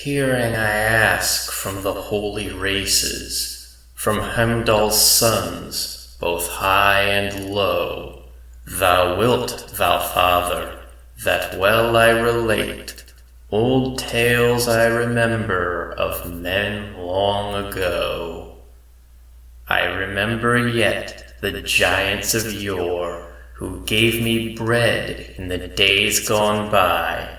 Hearing I ask from the holy races, from Heimdall's sons, both high and low, thou wilt, thou father, that well I relate old tales I remember of men long ago. I remember yet the giants of yore, who gave me bread in the days gone by.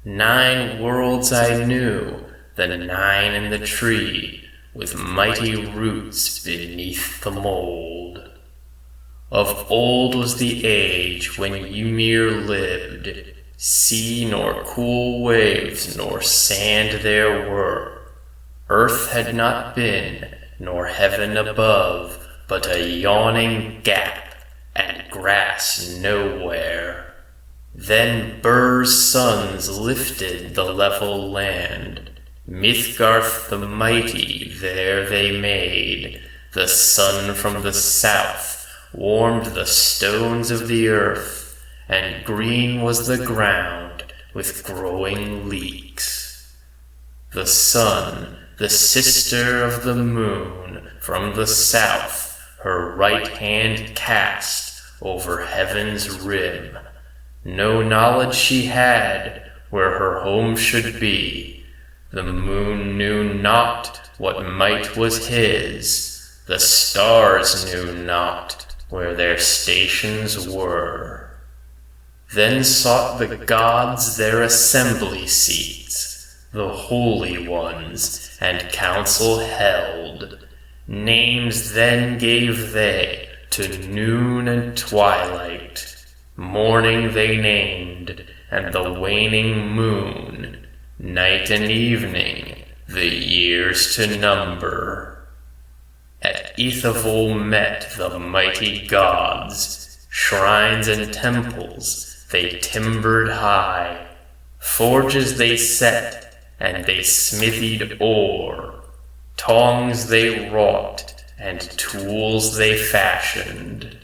9 worlds I knew, the 9 in the tree, with mighty roots beneath the mold. Of old was the age when Ymir lived, sea nor cool waves nor sand there were. Earth had not been, nor heaven above, but a yawning gap, and grass nowhere. Then Bur's sons lifted the level land, Midgarth the mighty there they made. The sun from the south warmed the stones of the earth, and green was the ground with growing leeks. The sun, the sister of the moon, from the south her right hand cast over heaven's rim. No knowledge she had where her home should be. The moon knew not what might was his. The stars knew not where their stations were. Then sought the gods their assembly seats, the holy ones, and council held. Names then gave they to noon and twilight. Morning they named, and the waning moon, night and evening, the years to number. At Ithavoll met the mighty gods, shrines and temples they timbered high, forges they set, and they smithied ore, tongs they wrought, and tools they fashioned.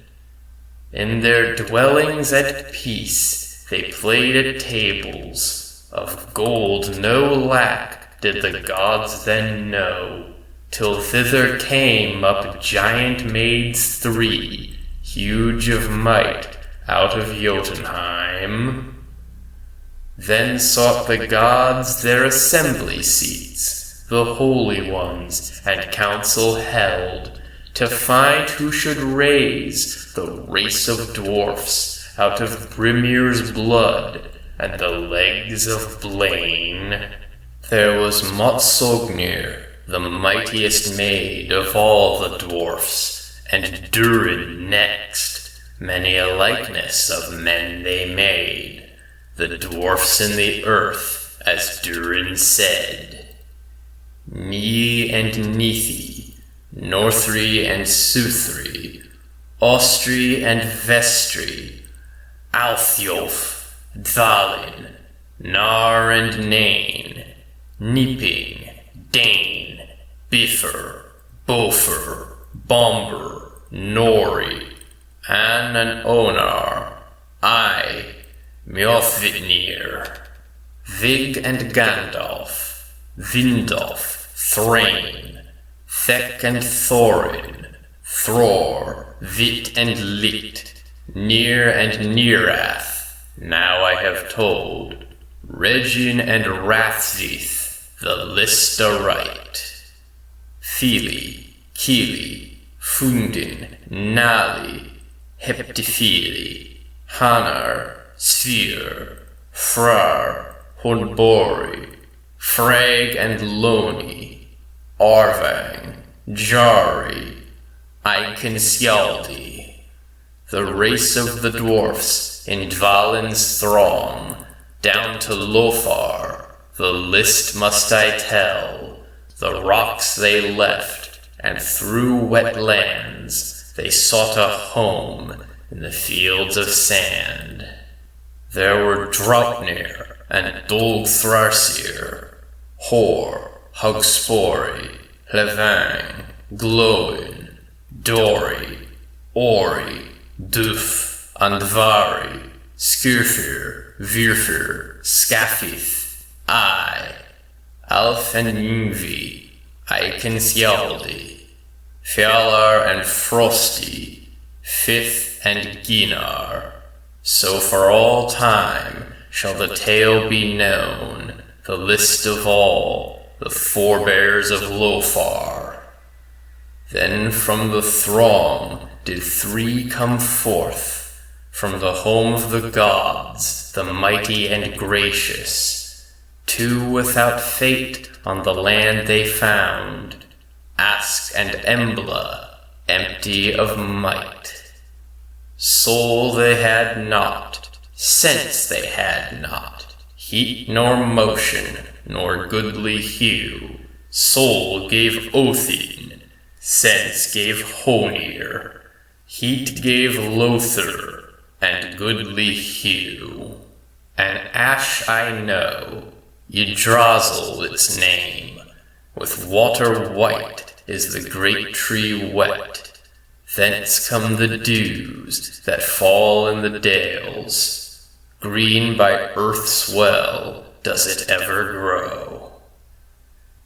In their dwellings at peace they played at tables. Of gold no lack did the gods then know, till thither came up giant maids 3, huge of might, out of Jotunheim. Then sought the gods their assembly seats, the holy ones, and council held, to find who should raise the race of dwarfs out of Brimir's blood and the legs of Blaine. There was Motsognir, the mightiest maid of all the dwarfs, and Durin next. Many a likeness of men they made, the dwarfs in the earth, as Durin said. Ni and Nithi, Northri and Suthri, Austri and Vestri, Althjolf, Dvalin, Nar and Nain, Nipping, Dane, Biffer, Bofer, Bomber, Nori, An and Onar, I, Mjolnir, Vig and Gandalf, Vindolf, Thrain, Thek and Thorin, Thror, Vit and Lit, Near and Nearath, now I have told, Regin and Rathzith, the list aright. Fili, Kili, Fundin, Nali, Heptifili, Hanar, Sphere, Frar, Honbori, Frag and Loni, Arvang, Jari, Eikenskjaldi, the race of the dwarfs in Dvalin's throng, down to Lothar, the list must I tell. The rocks they left, and through wet lands they sought a home in the fields of sand. There were Draupnir and Dolgthrarsir, Hor, Hugspori, Hlevang, Glóin, Dori, Ori, Duf, Andvari, Skirfir, Virfir, Skafith, I, Alf and Yngvi, Eiken Skjaldi, Fjalar and Frosty, Fifth and Ginar. So for all time shall the tale be known, the list of all the forebears of Lofar. Then from the throng did three come forth, from the home of the gods, the mighty and gracious. Two without fate on the land they found, Ask and Embla, empty of might. Soul they had not, sense they had not, heat nor motion, nor goodly hue. Soul gave Othin, sense gave Honir, heat gave Lothar, and goodly hue. An ash I know, Yggdrasil its name, with water white is the great tree wet. Thence come the dews that fall in the dales, green by earth's well does it ever grow.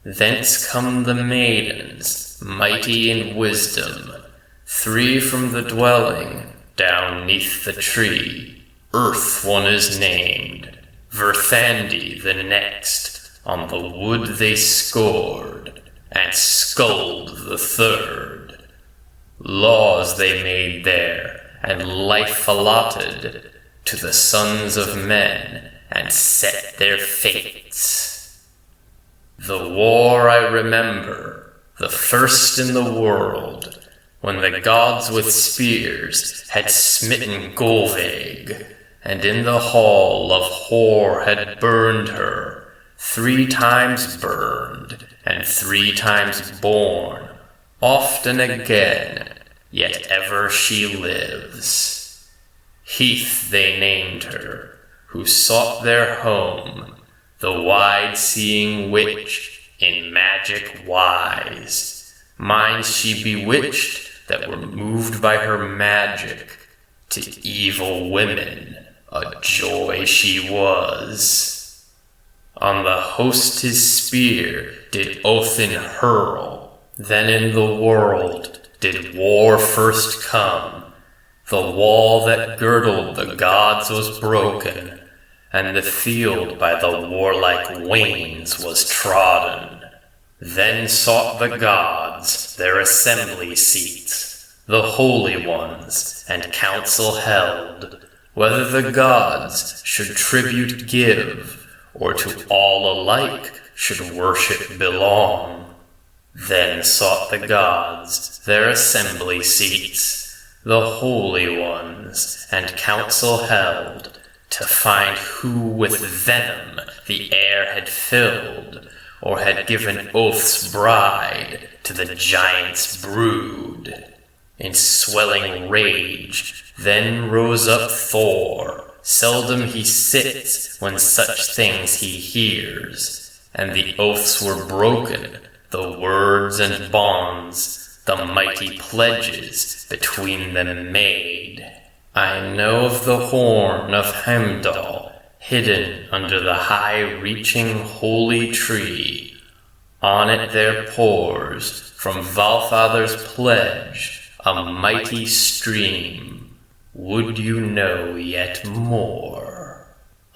Thence come the maidens, mighty in wisdom, three from the dwelling, down neath the tree. Earth one is named, Verthandi the next, on the wood they scored, and Skuld the third. Laws they made there, and life allotted to the sons of men, and set their fates. The war I remember, the first in the world, when the gods with spears had smitten Golvaig, and in the hall of Hor had burned her, 3 times burned, and 3 times born, oft and again, yet ever she lives. Heath they named her, who sought their home, the wide-seeing witch in magic wise. Minds she bewitched that were moved by her magic. To evil women a joy she was. On the host his spear did Othin hurl, then in the world did war first come. The wall that girdled the gods was broken, and the field by the warlike wains was trodden. Then sought the gods their assembly seats, the holy ones, and council held, whether the gods should tribute give, or to all alike should worship belong. Then sought the gods their assembly seats, the holy ones, and council held, to find who with venom the air had filled, or had given oath's bride to the giant's brood. In swelling rage then rose up Thor. Seldom he sits when such things he hears, and the oaths were broken, the words and bonds, the mighty pledges between them made. I know of the horn of Heimdall, hidden under the high-reaching holy tree. On it there pours, from Valfather's pledge, a mighty stream. Would you know yet more?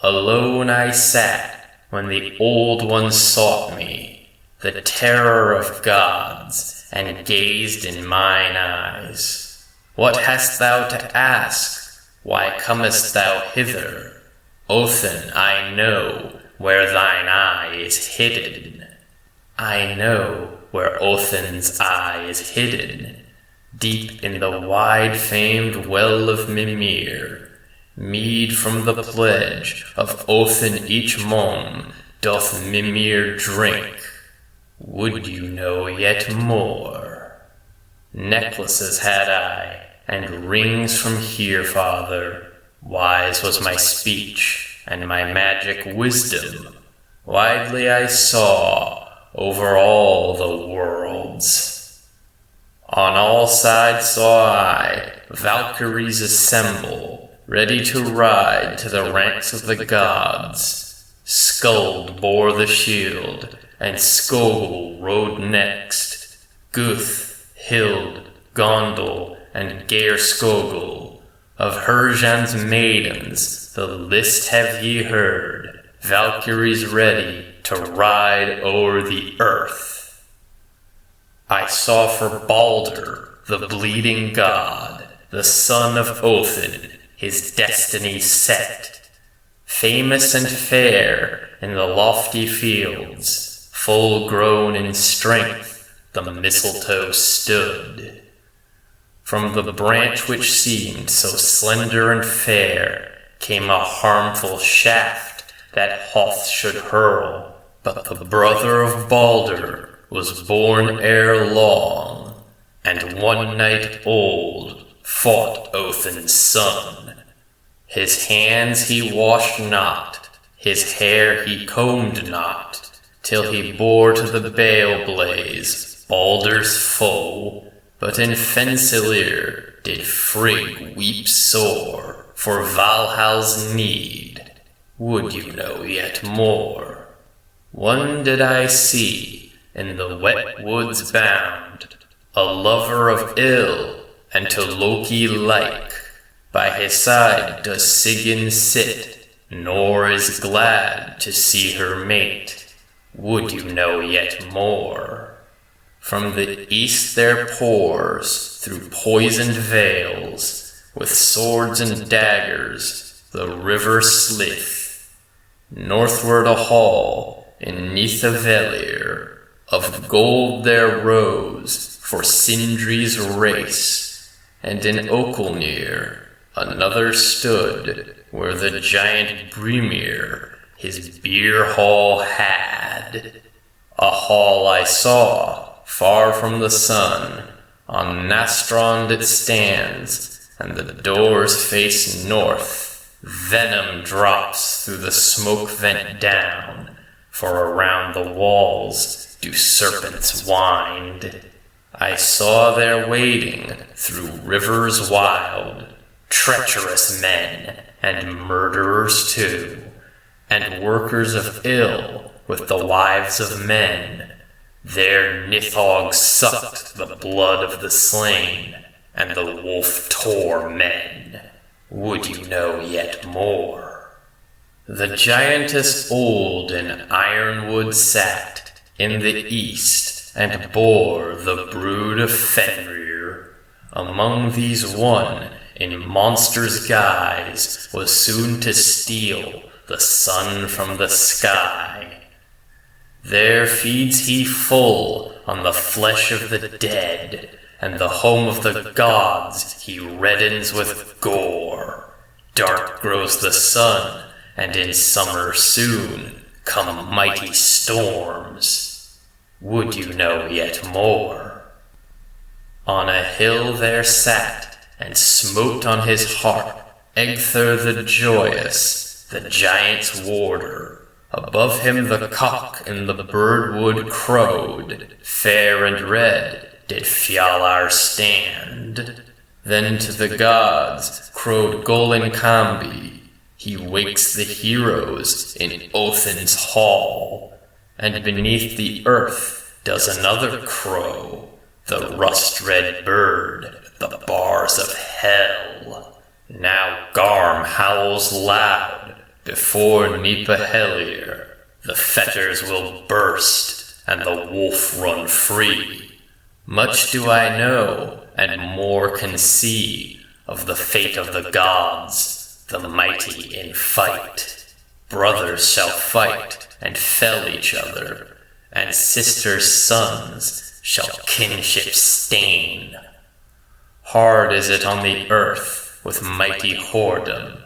Alone I sat when the old ones sought me, the terror of gods, and gazed in mine eyes. What hast thou to ask? Why comest thou hither? Othin, I know where thine eye is hidden. I know where Othin's eye is hidden, deep in the wide-famed well of Mimir. Mead from the pledge of Othin each mom doth Mimir drink. Would you know yet more? Necklaces had I, and rings from here, father. Wise was my speech, and my magic wisdom. Widely I saw over all the worlds. On all sides saw I Valkyries assemble, ready to ride to the ranks of the gods. Skuld bore the shield, and Skogul rode next. Guth, Hild, Gondel, and Geir Skogul. Of Herjan's maidens, the list have ye heard, Valkyries ready to ride o'er the earth. I saw for Balder, the bleeding god, the son of Othin, his destiny set. Famous and fair in the lofty fields, full grown in strength, the mistletoe stood. From the branch which seemed so slender and fair came a harmful shaft that Hoth should hurl, but the brother of Balder was born ere long, and one night old fought Othin's son. His hands he washed not, his hair he combed not, till he bore to the bale blaze Balder's foe. But in Fensalir did Frigg weep sore for Valhall's need. Would you know yet more? One did I see in the wet woods bound, a lover of ill and to Loki like. By his side does Sigyn sit, nor is glad to see her mate. Would you know yet more? From the east there pours, through poisoned vales, with swords and daggers, the river Slith. Northward a hall, in Nithavellir, of gold there rose, for Sindri's race, and in Okelnir another stood, where the giant Brimir his beer hall had. A hall I saw, far from the sun, on Nastrond it stands, and the doors face north. Venom drops through the smoke vent down, for around the walls do serpents wind. I saw there wading through rivers wild, treacherous men, and murderers too, and workers of ill with the wives of men. There Nithog sucked the blood of the slain, and the wolf tore men. Would you know yet more? The giantess old in ironwood sat in the east, and bore the brood of Fenrir. Among these one, in monster's guise, was soon to steal the sun from the sky. There feeds he full on the flesh of the dead, and the home of the gods he reddens with gore. Dark grows the sun, and in summer soon come mighty storms. Would you know yet more? On a hill there sat, and smote on his harp, Egther the joyous, the giant's warder. Above him the cock in the birdwood crowed, fair and red did Fjalar stand. Then to the gods crowed Golinkambi, he wakes the heroes in Othin's hall. And beneath the earth does another crow, the rust-red bird, the bars of hell. Now Garm howls loud, before Nipahelier, the fetters will burst, and the wolf run free. Much do I know, and more can see, of the fate of the gods, the mighty in fight. Brothers shall fight, and fell each other, and sisters' sons shall kinship stain. Hard is it on the earth, with mighty whoredom.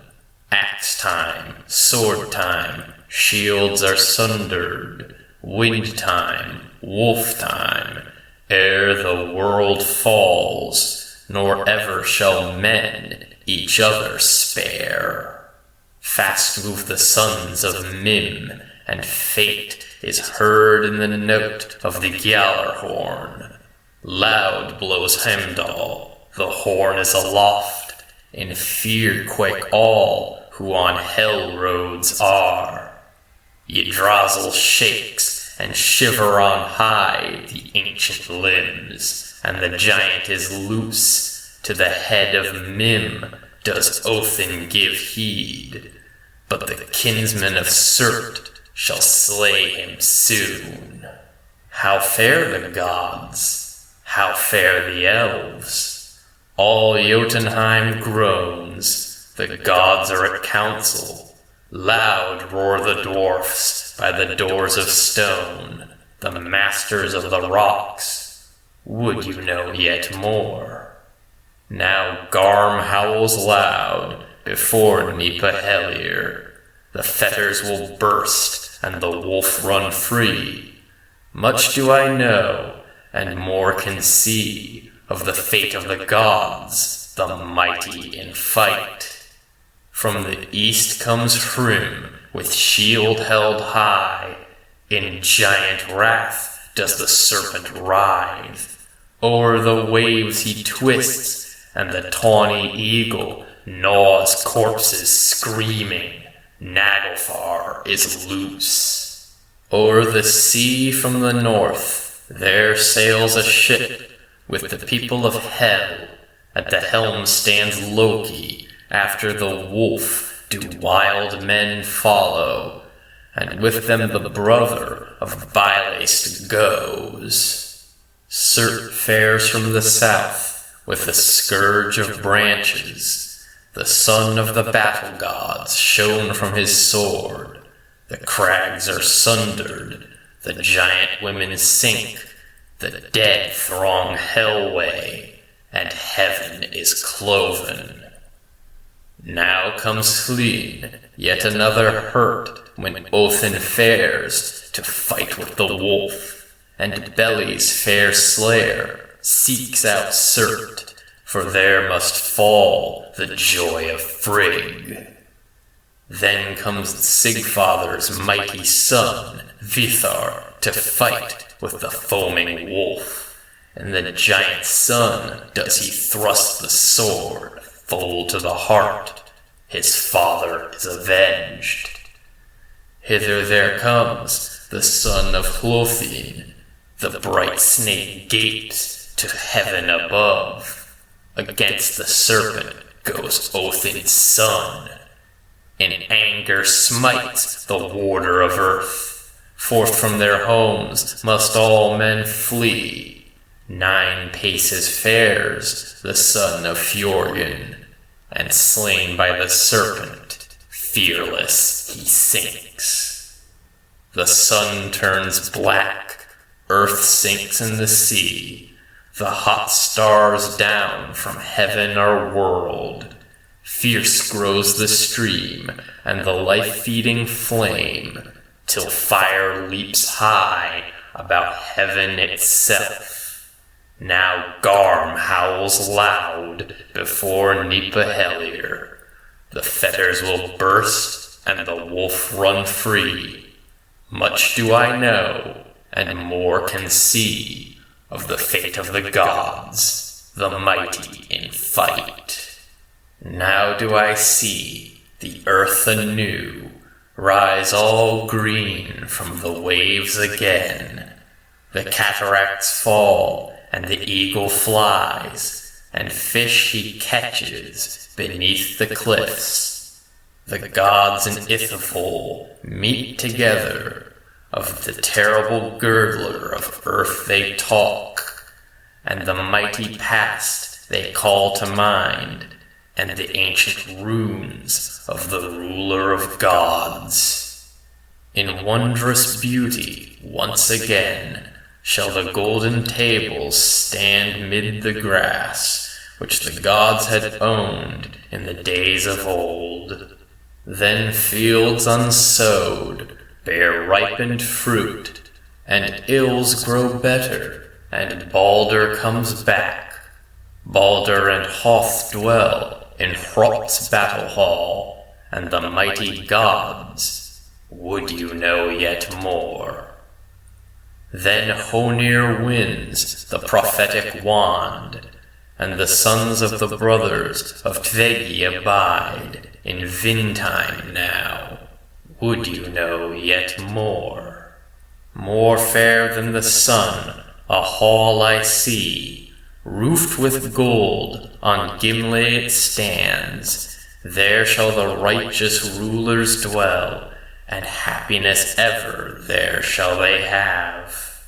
Axe time, sword time, shields are sundered, wind time, wolf time, ere the world falls, nor ever shall men each other spare. Fast move the sons of Mim, and fate is heard in the note of the Gjallarhorn. Loud blows Heimdall, the horn is aloft, in fear quake all who on hell roads are. Yggdrasil shakes, and shiver on high the ancient limbs, and the giant is loose. To the head of Mim does Othin give heed, but the kinsman of Surt shall slay him soon. How fare the gods? How fare the elves? All Jotunheim groans, the gods are at council. Loud roar the dwarfs by the doors of stone, the masters of the rocks. Would you know yet more? Now Garm howls loud before Nipahellir. The fetters will burst and the wolf run free. Much do I know, and more can see, of the fate of the gods, the mighty in fight. From the east comes Hrym, with shield held high. In giant wrath does the serpent writhe. O'er the waves he twists, and the tawny eagle gnaws corpses screaming. Naglfar is loose. O'er the sea from the north there sails a ship with the people of Hel. At the helm stands Loki. After the wolf do wild men follow, and with them the brother of Byleist goes. Surt fares from the south with the scourge of branches. The son of the battle gods shone from his sword. The crags are sundered, the giant women sink, the dead throng Hellway, and heaven is cloven. Now comes Hlin, yet another hurt, when Othin fares to fight with the wolf, and Beli's fair slayer seeks out Surt, for there must fall the joy of Frigg. Then comes Sigfather's mighty son, Vithar, to fight with the foaming wolf, and the giant son does he thrust the sword full to the heart. His father is avenged. Hither there comes the son of Hlothin. The bright snake gapes to heaven above. Against the serpent goes Othin's son. In anger smites the warder of earth. Forth from their homes must all men flee. 9 paces fares the son of Fjorgen, and slain by the serpent, fearless he sinks. The sun turns black, earth sinks in the sea. The hot stars down from heaven are whirled. Fierce grows the stream and the life-feeding flame, till fire leaps high about heaven itself. Now Garm howls loud before Nipahellir. The fetters will burst and the wolf run free. Much do I know, and more can see, of the fate of the gods, the mighty in fight. Now do I see the earth anew rise all green from the waves again. The cataracts fall, and the eagle flies, and fish he catches beneath the cliffs. The gods in Ithavoll meet together, of the terrible girdler of earth they talk, and the mighty past they call to mind, and the ancient runes of the ruler of gods. In wondrous beauty once again shall the golden tables stand mid the grass, which the gods had owned in the days of old. Then fields unsowed bear ripened fruit, and ills grow better, and Balder comes back. Balder and Hoth dwell in Hrop's battle hall, and the mighty gods. Would you know yet more? Then Honir wins the prophetic wand, and the sons of the brothers of Tvegi abide in Vindheim now. Would you know yet more? More fair than the sun, a hall I see, roofed with gold, on Gimle it stands. There shall the righteous rulers dwell, and happiness ever there shall they have.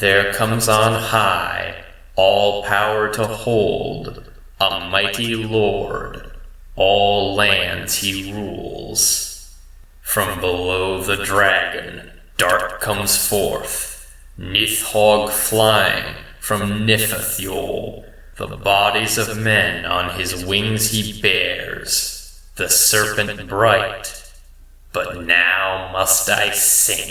There comes on high, all power to hold, a mighty lord, all lands he rules. From below the dragon, dark comes forth, Nithhogg flying from Nifathjol. The bodies of men on his wings he bears, the serpent bright. But now must I sing.